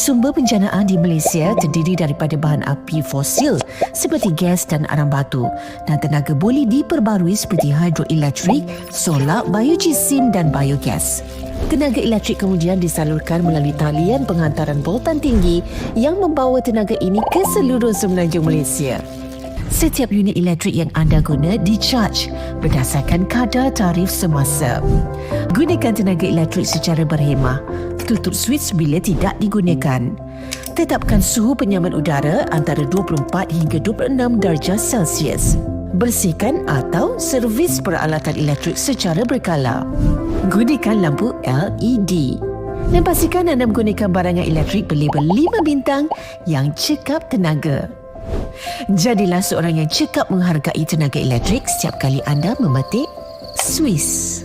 Sumber penjanaan di Malaysia terdiri daripada bahan api fosil seperti gas dan arang batu dan tenaga boleh diperbarui seperti hidroelektrik, solar, biogesin dan biogas. Tenaga elektrik kemudian disalurkan melalui talian penghantaran voltan tinggi yang membawa tenaga ini ke seluruh semenanjung Malaysia. Setiap unit elektrik yang anda guna di-charge berdasarkan kadar tarif semasa. Gunakan tenaga elektrik secara berhemah. Tutup switch bila tidak digunakan. Tetapkan suhu penyaman udara antara 24 hingga 26 darjah Celsius. Bersihkan atau servis peralatan elektrik secara berkala. Gunakan lampu LED. Dan pastikan anda menggunakan barangan elektrik berlabel 5 bintang yang cekap tenaga. Jadilah seorang yang cekap menghargai tenaga elektrik setiap kali anda memetik Swiss.